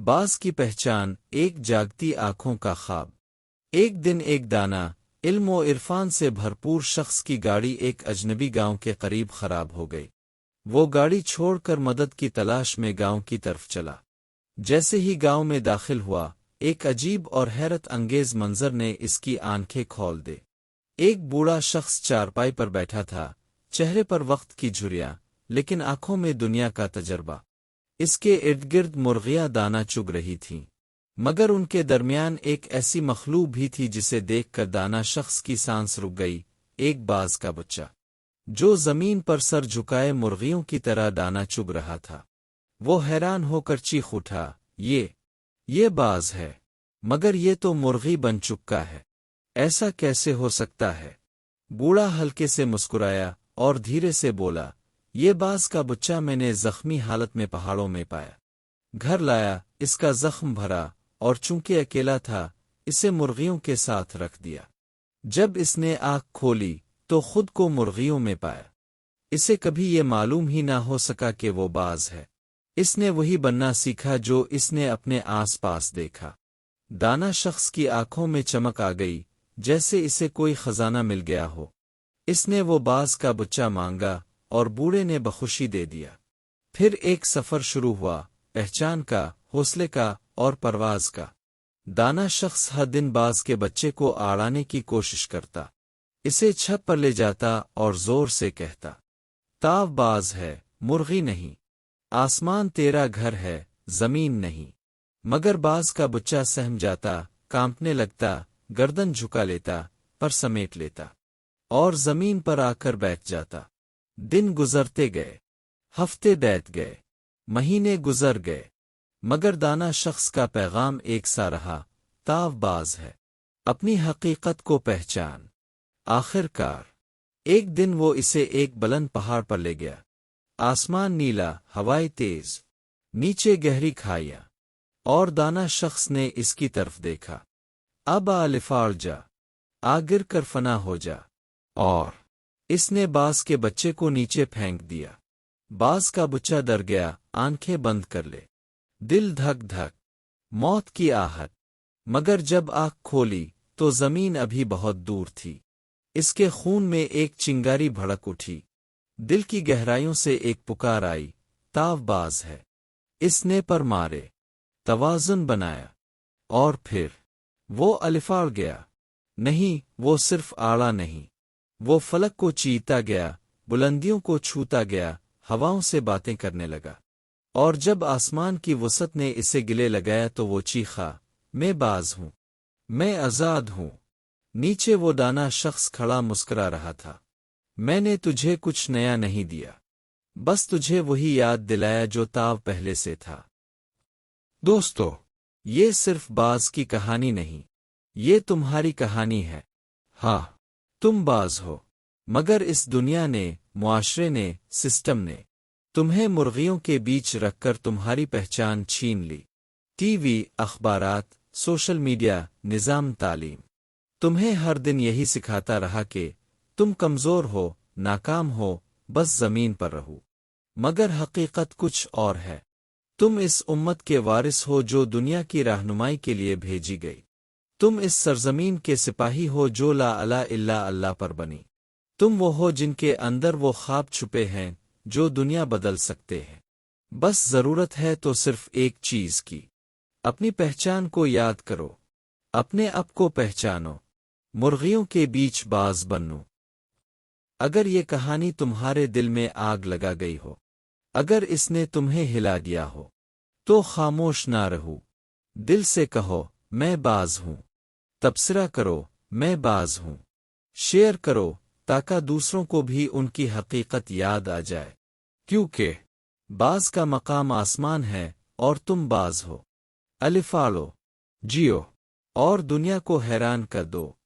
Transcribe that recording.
बाज की पहचान, एक जागती आंखों का ख्वाब। एक दिन एक दाना, इल्म व इरफान से भरपूर शख्स की गाड़ी एक अजनबी गांव के करीब खराब हो गई। वो गाड़ी छोड़कर मदद की तलाश में गांव की तरफ चला। जैसे ही गांव में दाखिल हुआ, एक अजीब और हैरत अंगेज मंजर ने इसकी आंखें खोल दे। एक बूढ़ा शख्स चारपाई पर बैठा था, चेहरे पर वक्त की झुर्रियां, लेकिन आंखों में दुनिया का तजर्बा। इसके इर्दगिर्द मुर्गियां दाना चुग रही थीं, मगर उनके दरमियान एक ऐसी मखलूक भी थी जिसे देखकर दाना शख्स की सांस रुक गई। एक बाज का बच्चा, जो जमीन पर सर झुकाए मुर्गियों की तरह दाना चुग रहा था। वो हैरान होकर चीख उठा, ये बाज है, मगर ये तो मुर्गी बन चुका है। ऐसा कैसे हो सकता है? बूढ़ा हल्के से मुस्कुराया और धीरे से बोला, ये बाज का बच्चा मैंने जख्मी हालत में पहाड़ों में पाया। घर लाया, इसका जख्म भरा, और चूंकि अकेला था, इसे मुर्गियों के साथ रख दिया। जब इसने आँख खोली तो खुद को मुर्गियों में पाया। इसे कभी ये मालूम ही ना हो सका कि वो बाज है। इसने वही बनना सीखा जो इसने अपने आस पास देखा। दाना शख्स की आंखों में चमक आ गई, जैसे इसे कोई खजाना मिल गया हो। इसने वो बाज का बच्चा मांगा और बूढ़े ने बखुशी दे दिया। फिर एक सफर शुरू हुआ, पहचान का, हौसले का और परवाज का। दाना शख्स हर दिन बाज के बच्चे को आड़ाने की कोशिश करता, इसे छत पर ले जाता और जोर से कहता, ताव बाज है, मुर्गी नहीं। आसमान तेरा घर है, जमीन नहीं। मगर बाज का बच्चा सहम जाता, कांपने लगता, गर्दन झुका लेता, पर समेट लेता और जमीन पर आकर बैठ जाता। दिन गुजरते गए, हफ्ते बीत गए, महीने गुजर गए, मगर दाना शख्स का पैगाम एक सा रहा, ताव बाज है, अपनी हकीकत को पहचान। आखिरकार एक दिन वो इसे एक बुलंद पहाड़ पर ले गया। आसमान नीला, हवाएं तेज, नीचे गहरी खाइयां, और दाना शख्स ने इसकी तरफ देखा। अब लिफाड़ जा, आ गिर कर फना हो जा। और इसने बाज के बच्चे को नीचे फेंक दिया। बाज का बच्चा डर गया, आंखें बंद कर ले, दिल धक धक, मौत की आहट। मगर जब आँख खोली तो जमीन अभी बहुत दूर थी। इसके खून में एक चिंगारी भड़क उठी। दिल की गहराइयों से एक पुकार आई, ताव बाज है। इसने पर मारे, तवाज़ुन बनाया, और फिर वो अलिफाड़ गया। नहीं, वो सिर्फ आड़ा नहीं, वो फलक को चीरता गया, बुलंदियों को छूता गया, हवाओं से बातें करने लगा। और जब आसमान की वसत ने इसे गिले लगाया तो वो चीखा, मैं बाज हूँ, मैं आजाद हूँ। नीचे वो दाना शख्स खड़ा मुस्कुरा रहा था। मैंने तुझे कुछ नया नहीं दिया, बस तुझे वही याद दिलाया जो ताव पहले से था। दोस्तों, ये सिर्फ बाज की कहानी नहीं, ये तुम्हारी कहानी है। हाँ, तुम बाज हो, मगर इस दुनिया ने, मुआशरे ने, सिस्टम ने तुम्हें मुर्गियों के बीच रखकर तुम्हारी पहचान छीन ली। टीवी, अखबारात, सोशल मीडिया, निज़ाम तालीम तुम्हें हर दिन यही सिखाता रहा कि तुम कमज़ोर हो, नाकाम हो, बस ज़मीन पर रहो। मगर हकीकत कुछ और है। तुम इस उम्मत के वारिस हो जो दुनिया की रहनुमाई के लिए भेजी गई। तुम इस सरजमीन के सिपाही हो जो ला अला इल्ला अल्लाह पर बनी। तुम वो हो जिनके अंदर वो ख्वाब छुपे हैं जो दुनिया बदल सकते हैं। बस ज़रूरत है तो सिर्फ एक चीज़ की, अपनी पहचान को याद करो, अपने आप को पहचानो, मुर्गियों के बीच बाज बनो। अगर ये कहानी तुम्हारे दिल में आग लगा गई हो, अगर इसने तुम्हें हिला दिया हो, तो खामोश ना रहो। दिल से कहो, मैं बाज हूँ। तबसरा करो, मैं बाज हूँ। शेयर करो ताकि दूसरों को भी उनकी हकीकत याद आ जाए। क्योंकि बाज का मकाम आसमान है और तुम बाज हो। अलिफाड़ो, जियो और दुनिया को हैरान कर दो।